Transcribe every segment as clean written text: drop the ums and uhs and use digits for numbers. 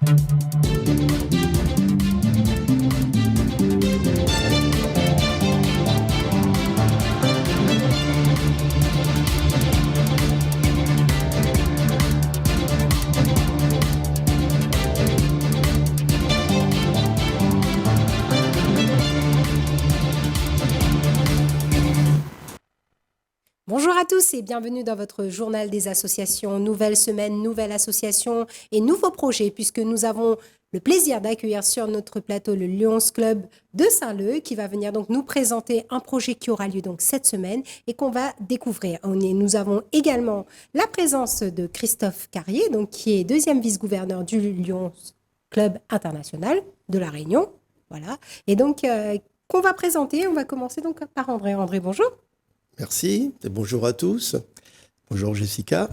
Bonjour à tous et bienvenue dans votre journal des associations. Nouvelle semaine, nouvelle association et nouveaux projets puisque nous avons le plaisir d'accueillir sur notre plateau le Lions Club de Saint-Leu qui va venir donc nous présenter un projet qui aura lieu donc cette semaine et qu'on va découvrir. Nous avons également la présence de Christophe Carrier, donc qui est deuxième vice-gouverneur du Lions Club international de La Réunion. Voilà. Et donc qu'on va présenter, on va commencer donc par André. André, bonjour. Merci et bonjour à tous. Bonjour Jessica.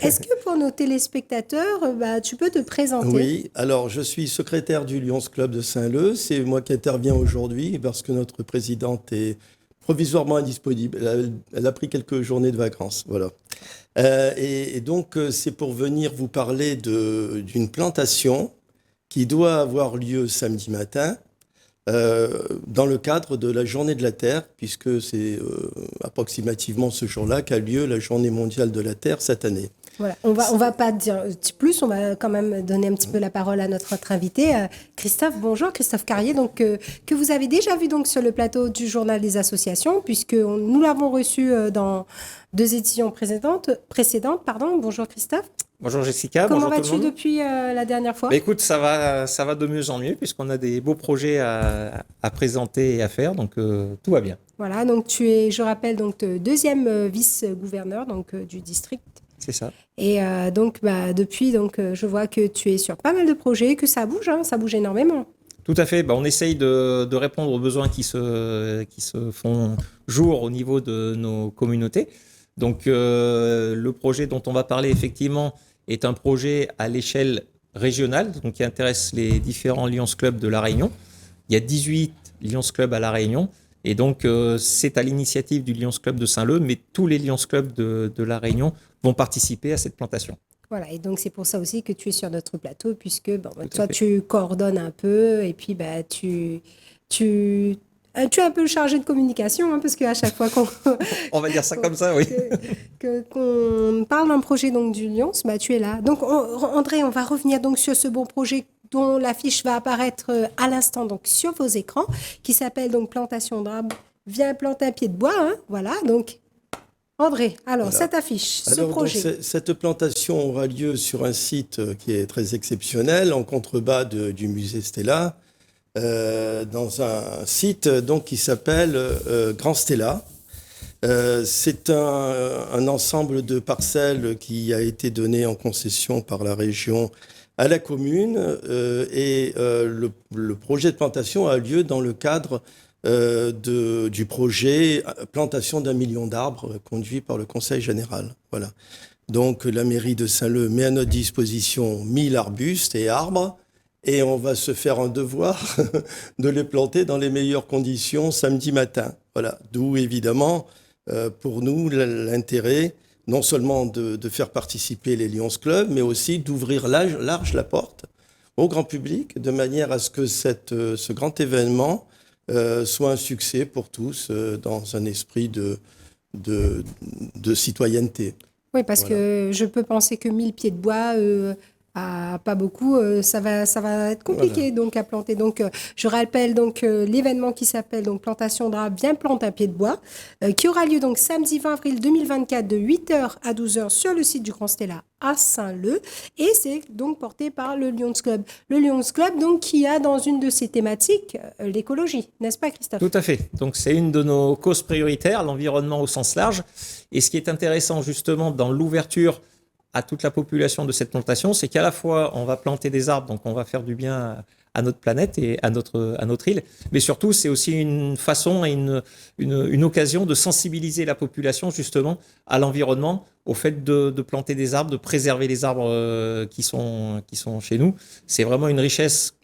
Est-ce que pour nos téléspectateurs, tu peux te présenter? Oui, alors je suis secrétaire du Lions Club de Saint-Leu. C'est moi qui interviens aujourd'hui parce que notre présidente est provisoirement indisponible. Elle a pris quelques journées de vacances. Voilà. Et donc, c'est pour venir vous parler d'une plantation qui doit avoir lieu samedi matin. Dans le cadre de la Journée de la Terre, puisque c'est approximativement ce jour-là qu'a lieu la Journée mondiale de la Terre cette année. Voilà, on va pas dire plus, on va quand même donner un petit peu la parole à notre autre invité, Christophe. Bonjour, Christophe Carrier, donc que vous avez déjà vu donc sur le plateau du Journal des associations, puisque nous l'avons reçu dans 2 éditions précédentes. Bonjour Christophe. Bonjour Jessica. Comment bonjour vas-tu depuis la dernière fois? Écoute, ça va de mieux en mieux puisqu'on a des beaux projets à présenter et à faire, donc tout va bien. Voilà, donc tu es, je rappelle, donc deuxième vice-gouverneur donc du district. C'est ça. Et donc depuis, donc je vois que tu es sur pas mal de projets, que ça bouge, ça bouge énormément. Tout à fait. On essaye de répondre aux besoins qui se font jour au niveau de nos communautés. Donc le projet dont on va parler effectivement est un projet à l'échelle régionale, donc qui intéresse les différents Lions Clubs de La Réunion. Il y a 18 Lions Clubs à La Réunion, et donc c'est à l'initiative du Lions Club de Saint-Leu, mais tous les Lions Clubs de La Réunion vont participer à cette plantation. Voilà, et donc c'est pour ça aussi que tu es sur notre plateau, puisque toi tu coordonnes un peu, et puis tu es un peu chargé de communication, parce qu'à chaque fois qu'on... On va dire ça comme ça, oui. Qu'on parle d'un projet donc, du Lions, tu es là. Donc André, on va revenir donc sur ce bon projet dont l'affiche va apparaître à l'instant donc, sur vos écrans, qui s'appelle donc Plantation d'arbres. Viens planter un pied de bois, voilà, donc... André, alors voilà. Cette affiche, ce projet. Donc, cette plantation aura lieu sur un site qui est très exceptionnel, en contrebas du musée Stella, dans un site donc, qui s'appelle Grand Stella. C'est un ensemble de parcelles qui a été donné en concession par la région à la commune et le projet de plantation a lieu dans le cadre du projet plantation d'1 million d'arbres conduit par le Conseil général. Voilà. Donc la mairie de Saint-Leu met à notre disposition 1000 arbustes et arbres et on va se faire un devoir de les planter dans les meilleures conditions samedi matin. Voilà. D'où évidemment pour nous l'intérêt non seulement de faire participer les Lions Club, mais aussi d'ouvrir large la porte au grand public de manière à ce que ce grand événement soit un succès pour tous dans un esprit de citoyenneté. Oui, parce que je peux penser que 1000 pieds de bois, pas beaucoup, ça va être compliqué donc à planter. Donc, je rappelle donc l'événement qui s'appelle donc Plantation d'arbres, viens planter un pied de bois, qui aura lieu donc samedi 20 avril 2024 de 8h à 12h sur le site du Grand Stella à Saint-Leu, et c'est donc porté par le Lions Club. Le Lions Club, donc, qui a dans une de ses thématiques l'écologie, n'est-ce pas Christophe? Tout à fait. Donc, c'est une de nos causes prioritaires, l'environnement au sens large. Et ce qui est intéressant justement dans l'ouverture à toute la population de cette plantation, c'est qu'à la fois, on va planter des arbres, donc on va faire du bien à notre planète et à notre île, mais surtout, c'est aussi une façon et une occasion de sensibiliser la population justement à l'environnement, au fait de planter des arbres, de préserver les arbres qui sont chez nous. C'est vraiment une richesse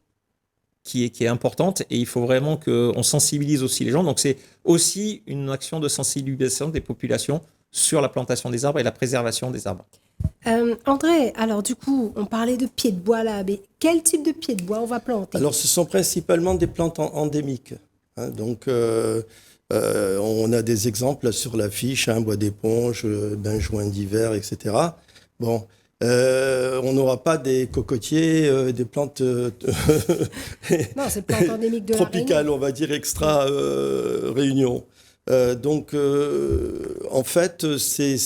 qui est importante et il faut vraiment qu'on sensibilise aussi les gens. Donc, c'est aussi une action de sensibilisation des populations sur la plantation des arbres et la préservation des arbres. André, alors du coup, on parlait de pieds de bois là, mais quel type de pieds de bois on va planter? Alors, ce sont principalement des plantes endémiques. Hein. Donc, on a des exemples là, sur l'affiche, hein, bois d'éponge, benjoin d'hiver, etc. Bon, on n'aura pas des cocotiers, des plantes Non, c'est plantes endémiques de la tropicales, Réunion. on va dire extra Réunion. Donc, en fait, c'est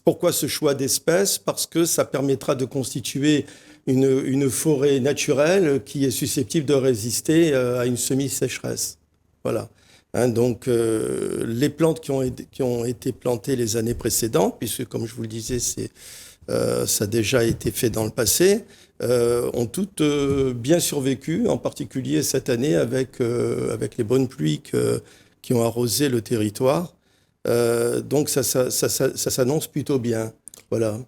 pourquoi ce choix d'espèces? Parce que ça permettra de constituer une forêt naturelle qui est susceptible de résister à une semi-sécheresse. Voilà. Hein, donc, les plantes qui ont été plantées les années précédentes, puisque, comme je vous le disais, ça a déjà été fait dans le passé, ont toutes bien survécu, en particulier cette année avec les bonnes pluies qui ont arrosé le territoire. Donc ça s'annonce plutôt bien. Voilà.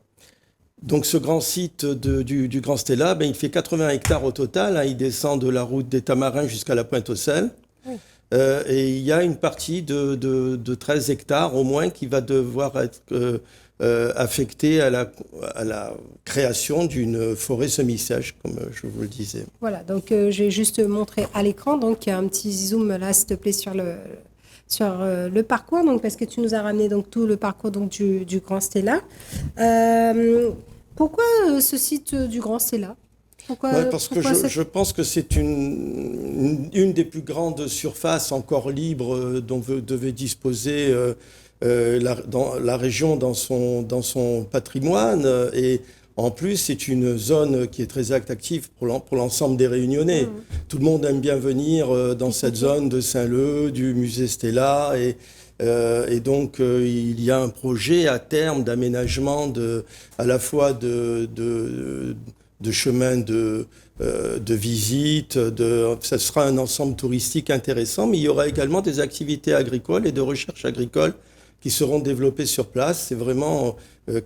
Donc ce grand site du Grand Stella, ben, il fait 80 hectares au total. Hein, il descend de la route des Tamarins jusqu'à la Pointe-aux-Sel. Oui. Et il y a une partie de 13 hectares au moins qui va devoir être affectée à la création d'une forêt semi-sèche, comme je vous le disais. Voilà, donc je vais juste montrer à l'écran. Donc il y a un petit zoom là, s'il te plaît, sur le parcours, donc, parce que tu nous as ramené donc, tout le parcours donc, du Grand Stella. Pourquoi ce site du Grand Stella? Ouais, parce que je pense que c'est une des plus grandes surfaces encore libres dont devait disposer la région dans son patrimoine. Et en plus, c'est une zone qui est très attractive pour l'ensemble des Réunionnais. Tout le monde aime bien venir dans cette zone de Saint-Leu, du musée Stella. Et donc, il y a un projet à terme d'aménagement à la fois de chemins de visite. Ça sera un ensemble touristique intéressant, mais il y aura également des activités agricoles et de recherche agricole qui seront développées sur place. C'est vraiment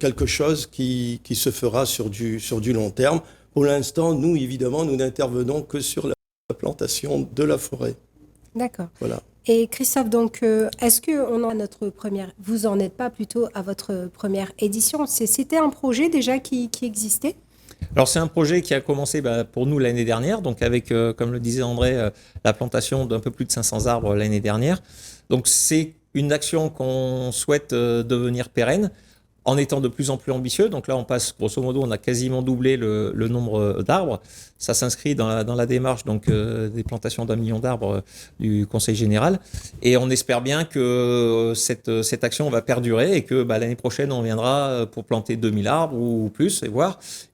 quelque chose qui se fera sur du long terme. Pour l'instant, nous, évidemment, nous n'intervenons que sur la plantation de la forêt. D'accord. Voilà. Et Christophe, donc, est-ce qu'on en a notre première... Vous en êtes pas plutôt à votre première édition? C'était un projet déjà qui existait? Alors c'est un projet qui a commencé pour nous l'année dernière, donc avec, comme le disait André, la plantation d'un peu plus de 500 arbres l'année dernière. Donc c'est une action qu'on souhaite devenir pérenne, en étant de plus en plus ambitieux. Donc là, on passe, grosso modo, on a quasiment doublé le nombre d'arbres. Ça s'inscrit dans la démarche donc, des plantations d'1 million d'arbres du Conseil général. Et on espère bien que cette action va perdurer et que l'année prochaine, on viendra pour planter 2000 arbres ou plus,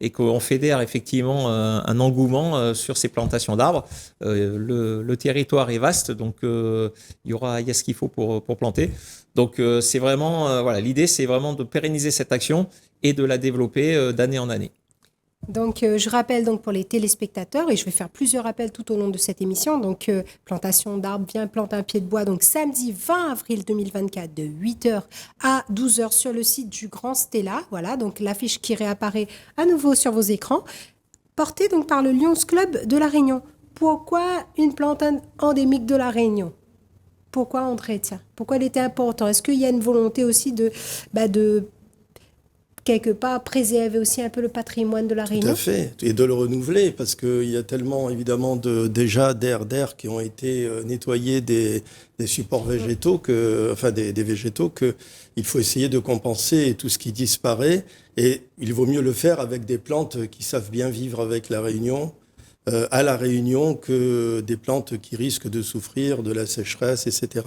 et qu'on fédère effectivement un engouement sur ces plantations d'arbres. Le territoire est vaste, donc il y a ce qu'il faut pour planter. Donc c'est vraiment, l'idée c'est vraiment de pérenniser cette action et de la développer d'année en année. Donc, je rappelle donc pour les téléspectateurs, et je vais faire plusieurs rappels tout au long de cette émission. Donc, plantation d'arbres, viens planter un pied de bois. Donc, samedi 20 avril 2024, de 8h à 12h sur le site du Grand Stella. Voilà, donc l'affiche qui réapparaît à nouveau sur vos écrans, portée donc par le Lions Club de La Réunion. Pourquoi une plante endémique de La Réunion? Pourquoi André, tiens? Pourquoi elle était importante? Est-ce qu'il y a une volonté aussi de quelque part préserver aussi un peu le patrimoine de La Réunion? Tout à fait, et de le renouveler, parce qu'il y a tellement évidemment déjà d'air qui ont été nettoyés des supports végétaux, des végétaux, qu'il faut essayer de compenser tout ce qui disparaît, et il vaut mieux le faire avec des plantes qui savent bien vivre avec La Réunion, à La Réunion, que des plantes qui risquent de souffrir de la sécheresse, etc.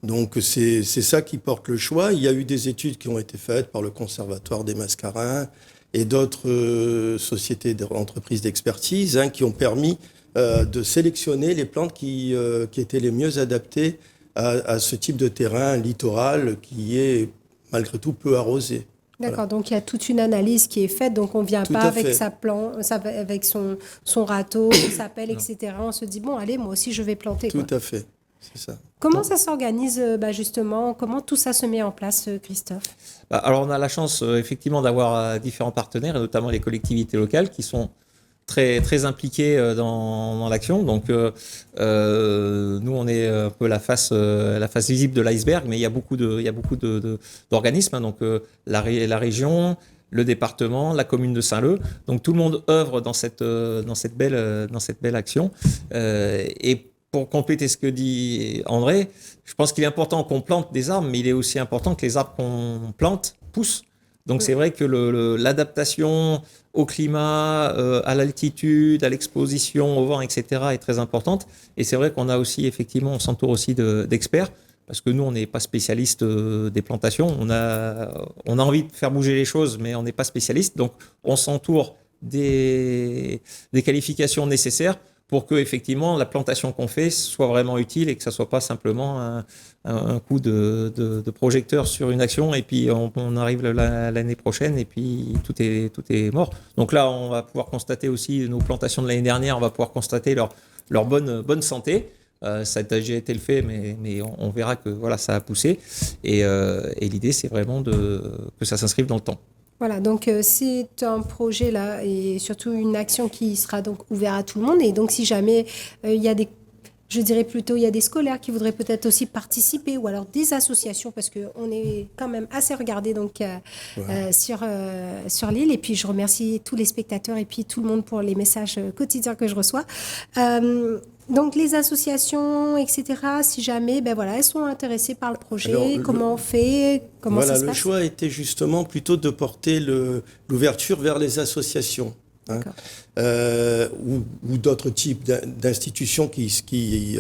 Donc c'est ça qui porte le choix. Il y a eu des études qui ont été faites par le Conservatoire des Mascarins et d'autres sociétés, entreprises d'expertise qui ont permis de sélectionner les plantes qui étaient les mieux adaptées à ce type de terrain littoral qui est malgré tout peu arrosé. D'accord, Voilà. donc il y a toute une analyse qui est faite, donc on ne vient Tout pas à avec fait. avec son râteau, sa pelle, etc. On se dit, bon, allez, moi aussi je vais planter. Tout Quoi. à fait, c'est ça. Comment ça s'organise justement? Comment tout ça se met en place, Christophe? Alors on a la chance effectivement d'avoir différents partenaires, et notamment les collectivités locales qui sont très, très impliqués dans l'action. Donc, nous, on est un peu la face visible de l'iceberg, mais il y a beaucoup d'organismes, hein, donc la région, le département, la commune de Saint-Leu. Donc, tout le monde œuvre dans cette belle action. Et pour compléter ce que dit André, je pense qu'il est important qu'on plante des arbres, mais il est aussi important que les arbres qu'on plante poussent. Donc, c'est vrai que l'adaptation au climat, à l'altitude, à l'exposition, au vent, etc. est très importante. Et c'est vrai qu'on a aussi, effectivement, on s'entoure aussi d'experts, parce que nous, on n'est pas spécialiste des plantations. On a envie de faire bouger les choses, mais on n'est pas spécialiste. Donc, on s'entoure des qualifications nécessaires pour que, effectivement, la plantation qu'on fait soit vraiment utile et que ça soit pas simplement un coup de projecteur sur une action et puis on arrive l'année prochaine et puis tout est mort. Donc là, on va pouvoir constater aussi nos plantations de l'année dernière, on va pouvoir constater leur bonne santé. Ça a déjà été le fait, mais on verra que voilà, ça a poussé. Et l'idée, c'est vraiment que ça s'inscrive dans le temps. Voilà, donc c'est un projet là et surtout une action qui sera donc ouverte à tout le monde. Et donc si jamais il y a je dirais plutôt, il y a des scolaires qui voudraient peut-être aussi participer ou alors des associations parce qu'on est quand même assez regardé donc, sur l'île. Et puis, je remercie tous les spectateurs et puis tout le monde pour les messages quotidiens que je reçois. Donc, les associations, etc., si jamais, ben voilà, elles sont intéressées par le projet, alors, comment on fait, comment ça se passe? Le choix était justement plutôt de porter l'ouverture vers les associations. Hein, ou d'autres types d'institutions qui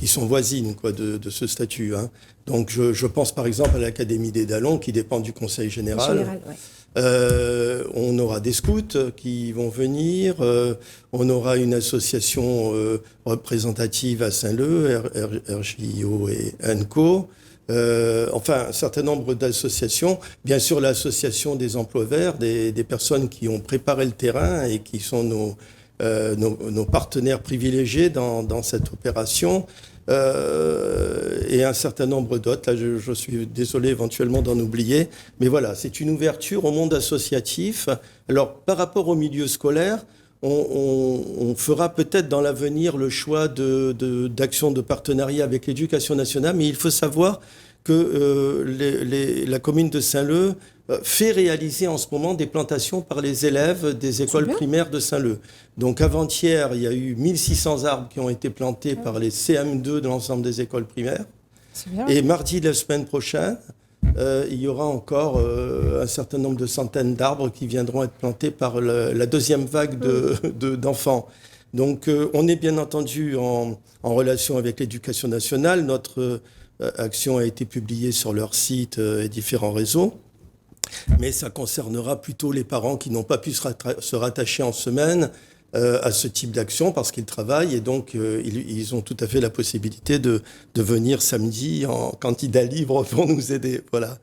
sont voisines quoi, de ce statut. Hein. Donc je pense par exemple à l'Académie des Dallons qui dépend du Conseil général. Ouais. On aura des scouts qui vont venir, on aura une association représentative à Saint-Leu, RJO et ANCO. Enfin, un certain nombre d'associations. Bien sûr, l'association des emplois verts, des personnes qui ont préparé le terrain et qui sont nos partenaires privilégiés dans cette opération. Et un certain nombre d'autres. Là, je suis désolé éventuellement d'en oublier. Mais voilà, c'est une ouverture au monde associatif. Alors, par rapport au milieu scolaire, on fera peut-être dans l'avenir le choix d'actions de partenariat avec l'Éducation nationale, mais il faut savoir que la commune de Saint-Leu fait réaliser en ce moment des plantations par les élèves des écoles primaires de Saint-Leu. Donc avant-hier, il y a eu 1600 arbres qui ont été plantés par les CM2 de l'ensemble des écoles primaires. Et mardi de la semaine prochaine, il y aura encore un certain nombre de centaines d'arbres qui viendront être plantés par la deuxième vague d'enfants. Donc on est bien entendu en relation avec l'Éducation nationale. Notre action a été publiée sur leur site et différents réseaux. Mais ça concernera plutôt les parents qui n'ont pas pu se rattacher en semaine à ce type d'action parce qu'ils travaillent et donc ils ont tout à fait la possibilité de venir samedi en candidat libre pour nous aider. Voilà.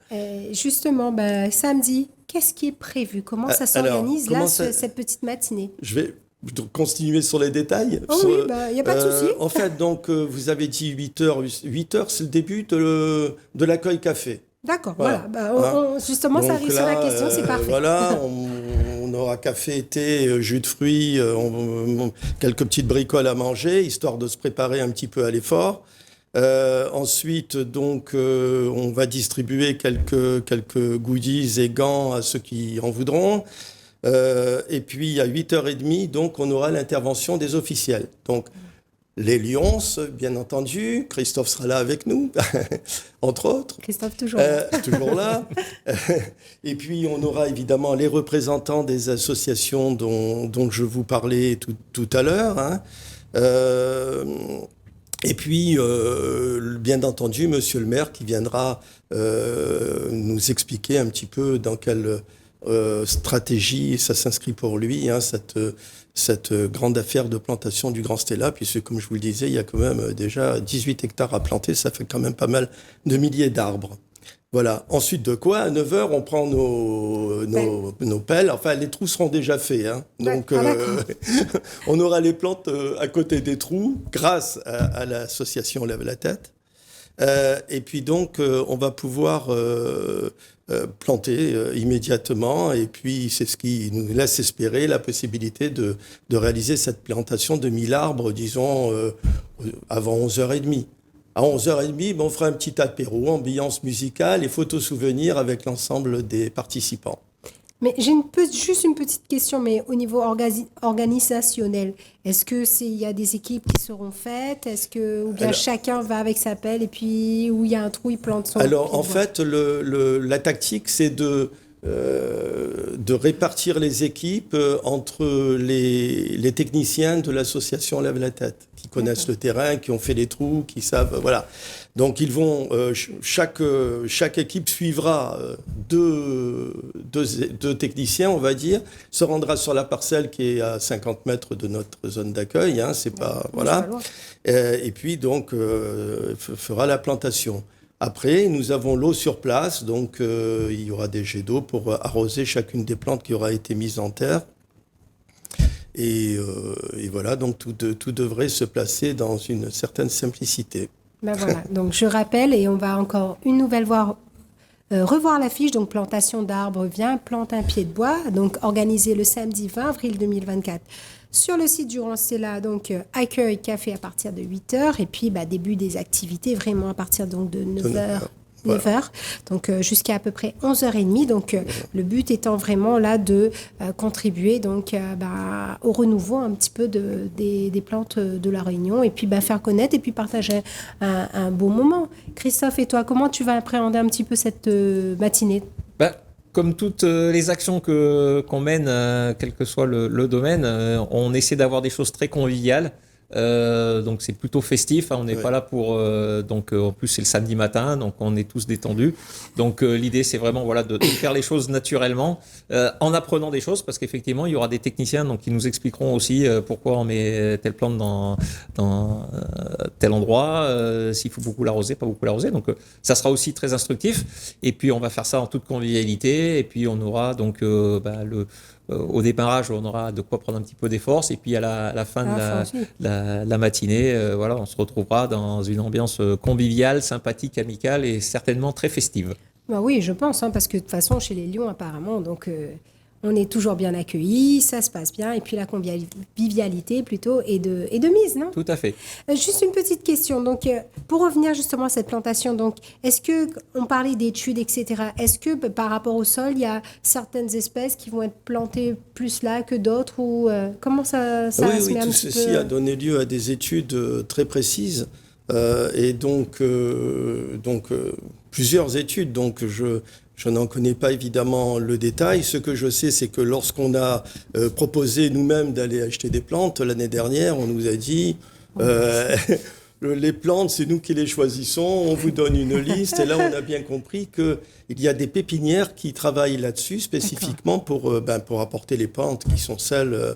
Justement, samedi, qu'est-ce qui est prévu? Comment ça s'organise cette petite matinée? Je vais continuer sur les détails. Oh oui, il n'y a pas de souci. En fait, donc, vous avez dit 8h. 8h, c'est le début de l'accueil café. D'accord, voilà. Justement, donc ça arrive sur la question, c'est parfait. Voilà, on aura café, thé, jus de fruits, quelques petites bricoles à manger, histoire de se préparer un petit peu à l'effort. Ensuite, donc, on va distribuer quelques goodies et gants à ceux qui en voudront. Et puis, à 8h30, donc, on aura l'intervention des officiels. Donc, les Lions, bien entendu. Christophe sera là avec nous, entre autres. Christophe, toujours là. Toujours là. Et puis, on aura évidemment les représentants des associations dont je vous parlais tout à l'heure. Hein. Et puis, bien entendu, monsieur le maire qui viendra nous expliquer un petit peu dans quelle stratégie ça s'inscrit pour lui, hein, cette grande affaire de plantation du Grand Stella, puisque, comme je vous le disais, il y a quand même déjà 18 hectares à planter, ça fait quand même pas mal de milliers d'arbres. Voilà. Ensuite de quoi, à 9h, on prend nos pelles. Enfin, les trous seront déjà faits. Hein. Donc, on aura les plantes à côté des trous, grâce à l'association Lève la Tête. Et puis donc, on va pouvoir planter immédiatement. Et puis, c'est ce qui nous laisse espérer la possibilité de réaliser cette plantation de 1000 arbres, disons, avant 11h30. À 11h30, on fera un petit apéro, ambiance musicale et photos souvenirs avec l'ensemble des participants. Mais j'ai juste une petite question, mais au niveau organisationnel, est-ce que il y a des équipes qui seront faites? Est-ce que, ou bien chacun va avec sa pelle et puis où il y a un trou, il plante son... Alors, en fait, la tactique, c'est de répartir les équipes entre les techniciens de l'association Lève la Tête, qui connaissent le terrain, qui ont fait les trous, qui savent, voilà. Donc ils vont, chaque équipe suivra deux techniciens, on va dire, se rendra sur la parcelle qui est à 50 mètres de notre zone d'accueil, hein, c'est pas, voilà. Et puis donc fera la plantation. Après, nous avons l'eau sur place, donc il y aura des jets d'eau pour arroser chacune des plantes qui aura été mise en terre. Et voilà, donc tout devrait se placer dans une certaine simplicité. Ben voilà, donc je rappelle, et on va encore une nouvelle fois revoir l'affiche, donc plantation d'arbres, viens, plante un pied de bois, donc organisé le samedi 20 avril 2024. Sur le site du Grand Stella, donc accueil, café à partir de 8h et puis début des activités vraiment à partir donc, de 9h. Voilà. 9h, donc jusqu'à à peu près 11h30. Donc le but étant vraiment là de contribuer donc, au renouveau un petit peu des plantes de la Réunion et puis faire connaître et puis partager un beau moment. Christophe, et toi, comment tu vas appréhender un petit peu cette matinée? Comme toutes les actions qu'on mène, quel que soit le domaine, on essaie d'avoir des choses très conviviales. Donc c'est plutôt festif, hein, on n'est pas là pour donc en plus c'est le samedi matin, donc on est tous détendus. Donc l'idée c'est vraiment de faire les choses naturellement, en apprenant des choses, parce qu'effectivement il y aura des techniciens donc qui nous expliqueront aussi pourquoi on met telle plante dans tel endroit, s'il faut beaucoup l'arroser, pas beaucoup l'arroser. Donc ça sera aussi très instructif. Et puis on va faire ça en toute convivialité. Et puis on aura donc au démarrage, on aura de quoi prendre un petit peu des forces. Et puis à la fin de la matinée, on se retrouvera dans une ambiance conviviale, sympathique, amicale et certainement très festive. Oui, je pense, hein, parce que de toute façon, chez les Lions, apparemment, donc, on est toujours bien accueillis, ça se passe bien, et puis la convivialité plutôt est de mise, non? Tout à fait. Juste une petite question. Donc, pour revenir justement à cette plantation, donc, est-ce que on parlait d'études, etc. Est-ce que par rapport au sol, il y a certaines espèces qui vont être plantées plus là que d'autres, ou comment ça se met un petit peu? Oui, tout ceci a donné lieu à des études très précises, et donc plusieurs études. Donc je n'en connais pas évidemment le détail. Ce que je sais, c'est que lorsqu'on a proposé nous-mêmes d'aller acheter des plantes l'année dernière, on nous a dit les plantes, c'est nous qui les choisissons, on vous donne une liste. Et là, on a bien compris qu'il y a des pépinières qui travaillent là-dessus spécifiquement pour apporter les plantes qui sont celles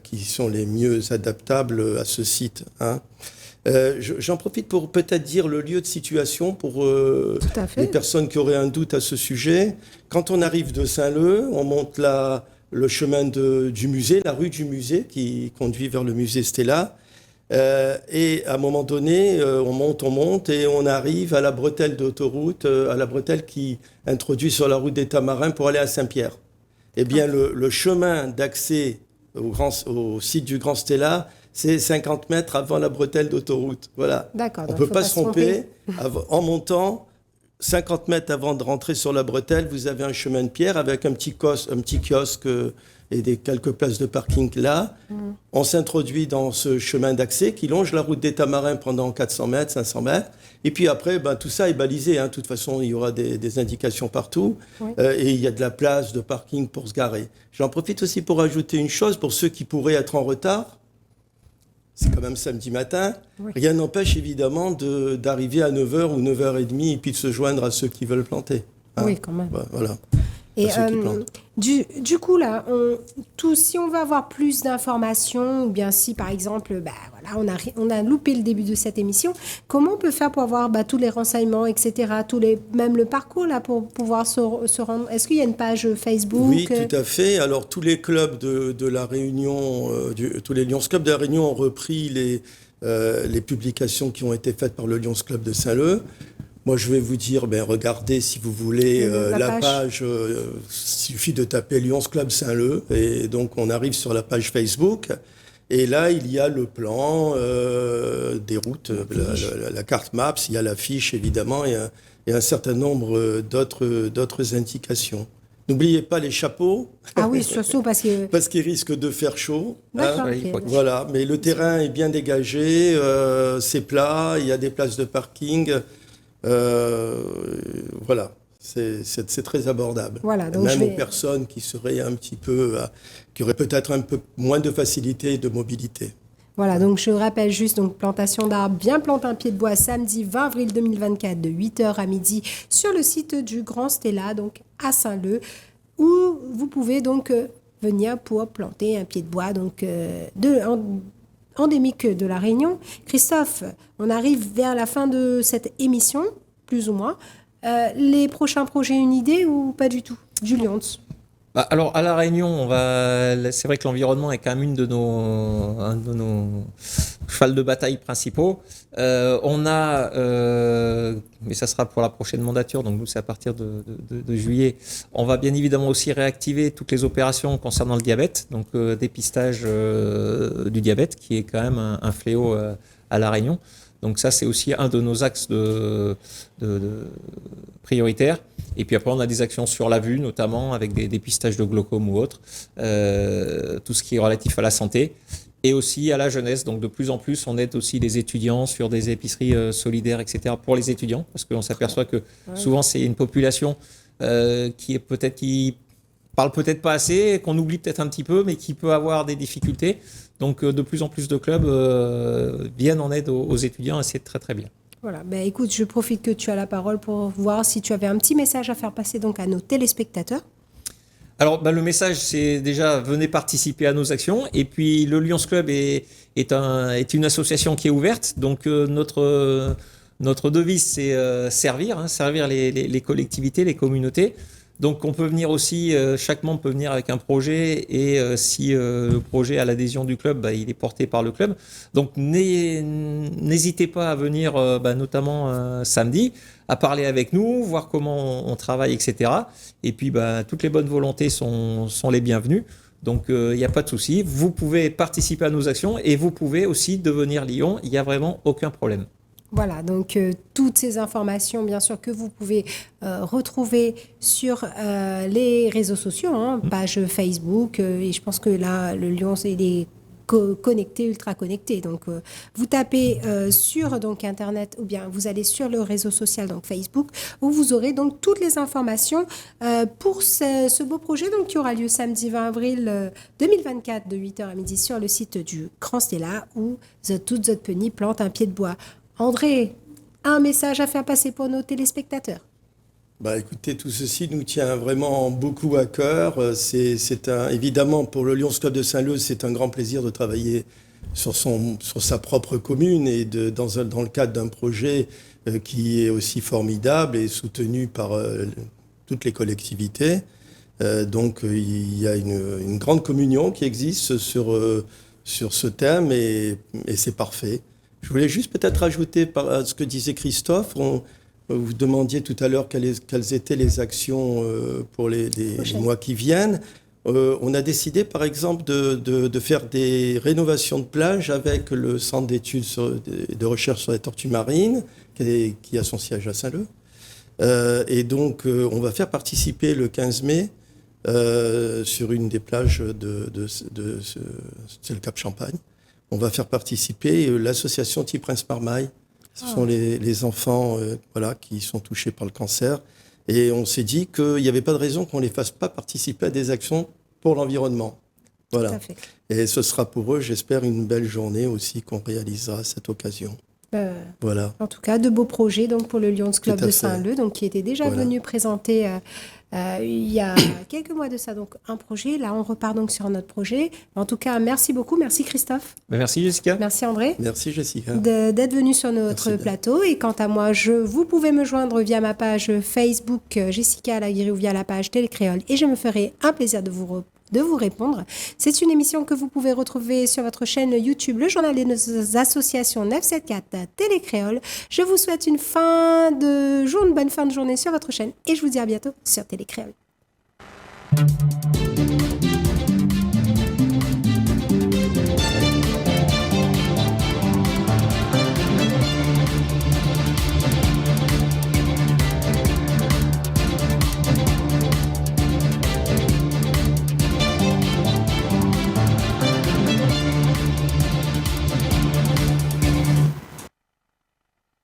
qui sont les mieux adaptables à ce site, hein. J'en profite pour peut-être dire le lieu de situation pour les personnes qui auraient un doute à ce sujet. Quand on arrive de Saint-Leu, on monte le chemin du musée, la rue du musée qui conduit vers le musée Stella. Et à un moment donné, on monte et on arrive à la bretelle d'autoroute, à la bretelle qui introduit sur la route des Tamarins pour aller à Saint-Pierre. Eh bien, le chemin d'accès au site du Grand Stella, c'est 50 mètres avant la bretelle d'autoroute. Voilà. D'accord. On ne peut pas se tromper. En montant, 50 mètres avant de rentrer sur la bretelle, vous avez un chemin de pierre avec un petit kiosque et quelques places de parking là. On s'introduit dans ce chemin d'accès qui longe la route des Tamarins pendant 400 mètres, 500 mètres. Et puis après, tout ça est balisé, hein. De toute façon, il y aura des indications partout. Et il y a de la place de parking pour se garer. J'en profite aussi pour ajouter une chose pour ceux qui pourraient être en retard. C'est quand même samedi matin. Rien n'empêche évidemment d'arriver à 9h ou 9h30 et puis de se joindre à ceux qui veulent planter, hein. Oui, quand même. Voilà. Et du coup, là, si on veut avoir plus d'informations, ou bien si, par exemple, on a loupé le début de cette émission, comment on peut faire pour avoir tous les renseignements, etc., même le parcours, là, pour pouvoir se rendre? Est-ce qu'il y a une page Facebook? Oui, tout à fait. Alors, tous les clubs de la Réunion, tous les Lions Club de la Réunion ont repris les publications qui ont été faites par le Lions Club de Saint-Leu. Moi, je vais vous dire, regardez si vous voulez La la page. Il suffit de taper Lions Club Saint-Leu et donc on arrive sur la page Facebook. Et là, il y a le plan des routes, la carte Maps, il y a l'affiche évidemment et un certain nombre d'autres indications. N'oubliez pas les chapeaux. Ah oui, surtout parce que... Parce qu'il risque de faire chaud. D'accord, ok. Voilà, mais le terrain est bien dégagé, c'est plat, il y a des places de parking. Voilà, c'est très abordable. Voilà, donc Même aux personnes qui seraient un petit peu, qui auraient peut-être un peu moins de facilité de mobilité. Voilà, donc je rappelle juste, donc plantation d'arbres, bien planter un pied de bois samedi 20 avril 2024 de 8h à midi sur le site du Grand Stella, donc à Saint-Leu, où vous pouvez donc venir pour planter un pied de bois donc endémique de La Réunion. Christophe, on arrive vers la fin de cette émission, plus ou moins. Les prochains projets, une idée ou pas du tout? Julian. Alors, à La Réunion, c'est vrai que l'environnement est quand même un de nos chevals de bataille principaux. On a, mais ça sera pour la prochaine mandature, donc nous, c'est à partir de juillet. On va bien évidemment aussi réactiver toutes les opérations concernant le diabète, donc dépistage du diabète, qui est quand même un fléau à La Réunion. Donc ça, c'est aussi un de nos axes prioritaires. Et puis après, on a des actions sur la vue, notamment avec des dépistages de glaucome ou autres, tout ce qui est relatif à la santé. Et aussi à la jeunesse. Donc de plus en plus, on aide aussi les étudiants sur des épiceries solidaires, etc. pour les étudiants, parce qu'on s'aperçoit que souvent, c'est une population qui parle peut-être pas assez, qu'on oublie peut-être un petit peu, mais qui peut avoir des difficultés. Donc de plus en plus de clubs viennent en aide aux étudiants et c'est très très bien. Voilà, écoute, je profite que tu as la parole pour voir si tu avais un petit message à faire passer donc à nos téléspectateurs. Alors le message, c'est déjà venez participer à nos actions. Et puis le Lions Club est une association qui est ouverte. Donc notre devise, c'est servir les collectivités, les communautés. Donc on peut venir aussi, chaque membre peut venir avec un projet et si le projet a l'adhésion du club, il est porté par le club. Donc n'hésitez pas à venir, notamment samedi, à parler avec nous, voir comment on travaille, etc. Et puis toutes les bonnes volontés sont les bienvenues. Donc il n'y a pas de souci. Vous pouvez participer à nos actions et vous pouvez aussi devenir Lion. Il n'y a vraiment aucun problème. Voilà, donc toutes ces informations, bien sûr, que vous pouvez retrouver sur les réseaux sociaux, page Facebook, et je pense que là, le Lion, il est connecté, ultra connecté. Donc, vous tapez sur donc, Internet ou bien vous allez sur le réseau social, donc Facebook, où vous aurez donc toutes les informations pour ce beau projet donc, qui aura lieu samedi 20 avril 2024 de 8h à midi sur le site du Grand Stella où toute Zotpeni plante un pied de bois. André, un message à faire passer pour nos téléspectateurs. Écoutez, tout ceci nous tient vraiment beaucoup à cœur. Évidemment, pour le Lions Club de Saint-Leu, c'est un grand plaisir de travailler sur sa propre commune et dans le cadre d'un projet qui est aussi formidable et soutenu par toutes les collectivités. Donc, il y a une grande communion qui existe sur ce thème et c'est parfait. Je voulais juste peut-être ajouter à ce que disait Christophe. Vous demandiez tout à l'heure quelles étaient les actions pour les mois qui viennent. On a décidé, par exemple, de faire des rénovations de plage avec le Centre d'études de recherche sur les tortues marines, qui a son siège à Saint-Leu. Et donc, on va faire participer le 15 mai sur une des plages c'est le Cap Champagne. On va faire participer l'association Petit Prince Marmaille. Ce sont les enfants qui sont touchés par le cancer. Et on s'est dit qu'il n'y avait pas de raison qu'on ne les fasse pas participer à des actions pour l'environnement. Voilà. Tout à fait. Et ce sera pour eux, j'espère, une belle journée aussi qu'on réalisera à cette occasion. Voilà. En tout cas, de beaux projets donc, pour le Lions Club de Saint-Leu, donc, qui était déjà venu présenter il y a quelques mois de ça, donc un projet. Là, on repart donc sur notre projet. En tout cas, merci beaucoup. Merci Christophe. Merci Jessica. Merci André. Merci Jessica. D'être venu sur notre plateau. Et quant à moi, vous pouvez me joindre via ma page Facebook Jessica Laguirre ou via la page Télécréole. Et je me ferai un plaisir de vous de vous répondre. C'est une émission que vous pouvez retrouver sur votre chaîne YouTube, le journal des associations 974 Télé Créole. Je vous souhaite une bonne fin de journée sur votre chaîne et je vous dis à bientôt sur Télé Créole.